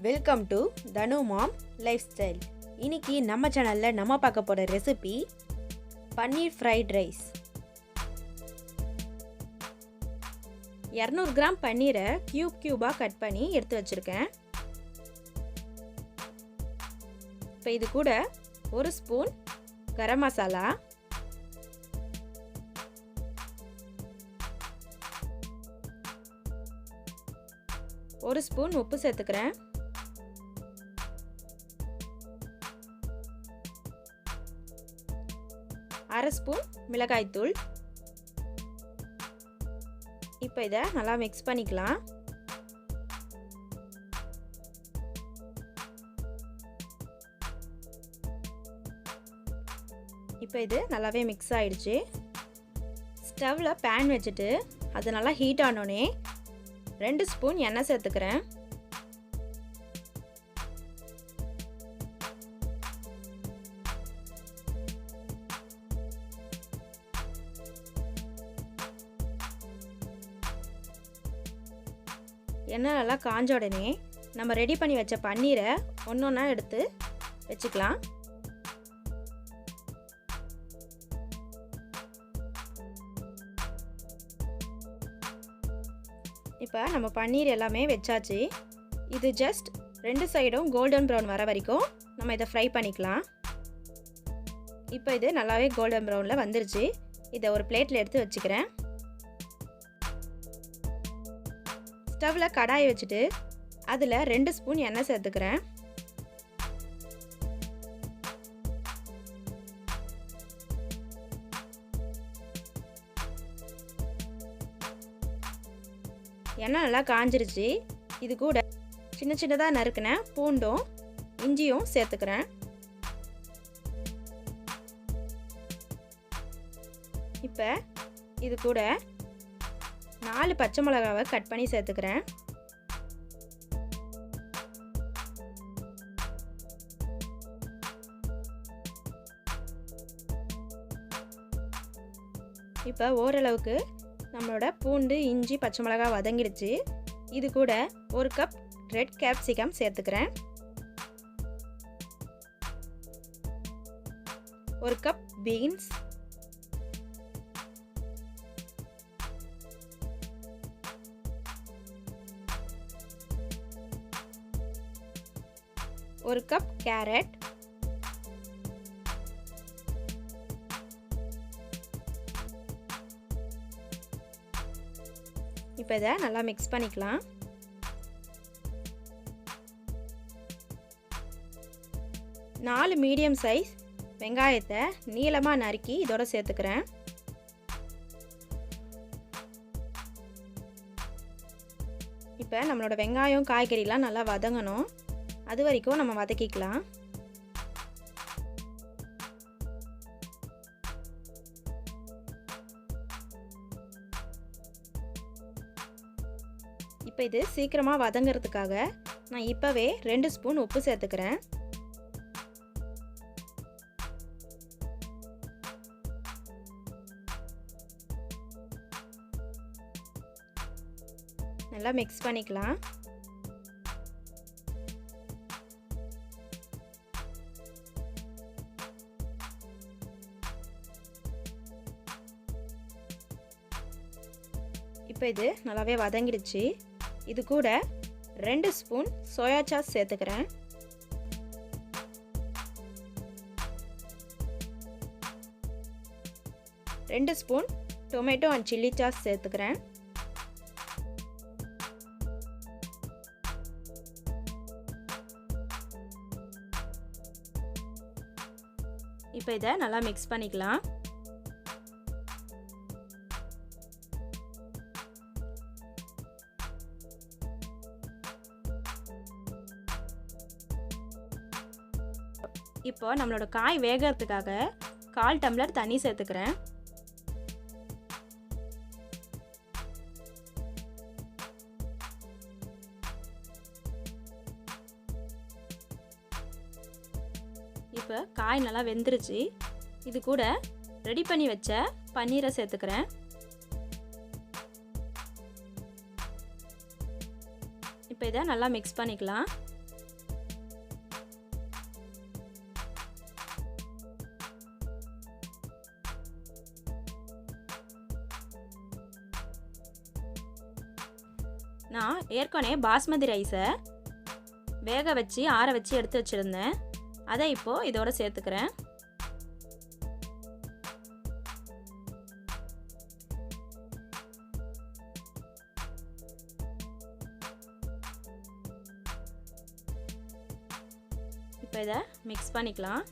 Welcome to Thanu mom life style. இன்னைக்கு நம்ம சேனலில் நம்ம பார்க்க போகிற ரெசிபி பன்னீர் ஃப்ரைட் ரைஸ். 200 கிராம் பன்னீரை க்யூபாக கட் பண்ணி எடுத்து வச்சுருக்கேன். இப்போ இது கூட 1 ஸ்பூன் கரம் மசாலா, 1 ஸ்பூன் உப்பு சேர்த்துக்கிறேன். அரை ஸ்பூன் மிளகாய்த்தூள். இப்போ இதை நல்லா மிக்ஸ் பண்ணிக்கலாம். இப்போ இது நல்லாவே மிக்ஸ் ஆயிடுச்சு. ஸ்டவ்வில் பேன் வச்சுட்டு அது நல்லா ஹீட் ஆனோடனே 2 ஸ்பூன் எண்ணெய் சேர்த்துக்கிறேன். எண்ணெய் நல்லா காஞ்ச உடனே நம்ம ரெடி பண்ணி வச்ச பன்னீரை ஒன்றொன்னா எடுத்து வச்சுக்கலாம். இப்போ நம்ம பன்னீர் எல்லாமே வச்சாச்சு. இது ஜஸ்ட் 2 சைடும் கோல்டன் ப்ரௌன் வர வரைக்கும் நம்ம இதை ஃப்ரை பண்ணிக்கலாம். இப்போ இது நல்லாவே கோல்டன் ப்ரௌனில் வந்துருச்சு. இதை ஒரு பிளேட்டில் எடுத்து வச்சுக்கிறேன். ஸ்டவ்வில் கடாயை வச்சுட்டு அதில் 2 ஸ்பூன் எண்ணெய் சேர்த்துக்கிறேன். எண்ணெய் நல்லா காஞ்சிருச்சு. இது கூட சின்ன சின்னதாக நறுக்கின பூண்டும் இஞ்சியும் சேர்த்துக்கிறேன். இப்போ இது கூட 4 பச்சை மிளகாவை கட் பண்ணி சேர்த்துக்கிறேன். இப்போ ஓரளவுக்கு நம்மளோட பூண்டு இஞ்சி பச்சை மிளகாய் வதங்கிடுச்சு. இது கூட 1 கப் ரெட் கேப்சிகம் சேர்த்துக்கிறேன். 1 கப் பீன்ஸ், 1 கப் கேரட், இப்போ இதை நல்லா மிக்ஸ் பண்ணிக்கலாம். நாலு மீடியம் சைஸ் வெங்காயத்தை நீளமாக நறுக்கி இதோட சேர்த்துக்கிறேன். இப்போ நம்மளோட வெங்காயம் காய்கறிலாம் நல்லா வதங்கணும். அது வரைக்கும் நம்ம வதக்கிக்கலாம். இப்போ இது சீக்கிரமாக வதங்கிறதுக்காக நான் இப்போவே 2 ஸ்பூன் உப்பு சேர்த்துக்கிறேன். நல்லா மிக்ஸ் பண்ணிக்கலாம். இப்போ இது நல்லாவே வதங்கிடுச்சு. இது கூட 2 ஸ்பூன் சோயா சாஸ் சேர்த்துக்கிறேன். ரெண்டு spoon tomato and chilli sauce சேர்த்துக்கிறேன். இப்போ இதை நல்லா மிக்ஸ் பண்ணிக்கலாம். இப்போ நம்மளோட காய் வேகிறதுக்காக 1/4 டம்ளர் தண்ணி சேர்த்துக்கிறேன். இப்போ காய் நல்லா வெந்துருச்சு. இது கூட ரெடி பண்ணி வச்ச பன்னீரை சேர்த்துக்கிறேன். இப்போ இதை நல்லா மிக்ஸ் பண்ணிக்கலாம். ஏற்கனவே பாஸ்மதி ரைஸை வேக வச்சு ஆற வச்சு எடுத்து வச்சுருந்தேன். அதை இப்போது இதோட சேர்த்துக்கிறேன். இப்போ இதை மிக்ஸ் பண்ணிக்கலாம்.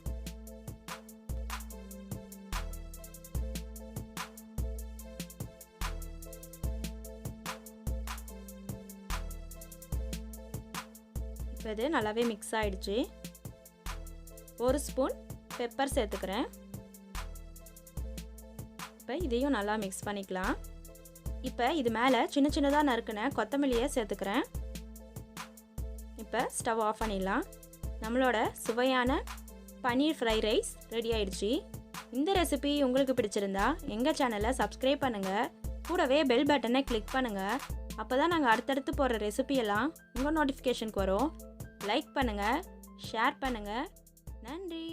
இப்போ இது நல்லாவே மிக்ஸ் ஆகிடுச்சு. ஒரு ஸ்பூன் பெப்பர் சேர்த்துக்கிறேன். இப்போ இதையும் நல்லா மிக்ஸ் பண்ணிக்கலாம். இப்போ இது மேலே சின்ன சின்னதாக நறுக்கின கொத்தமல்லியை சேர்த்துக்கிறேன். இப்போ ஸ்டவ் ஆஃப் பண்ணிடலாம். நம்மளோட சுவையான பன்னீர் ஃப்ரை ரைஸ் ரெடி ஆயிடுச்சு. இந்த ரெசிபி உங்களுக்கு பிடிச்சிருந்தா எங்கள் சேனலை சப்ஸ்கிரைப் பண்ணுங்கள். கூடவே பெல் பட்டனை கிளிக் பண்ணுங்கள். அப்போ தான் நாங்கள் அடுத்தடுத்து போடுற ரெசிபியெல்லாம் உங்கள் நோட்டிஃபிகேஷனுக்கு வரும். லைக் பண்ணுங்கள், ஷேர் பண்ணுங்கள். நன்றி.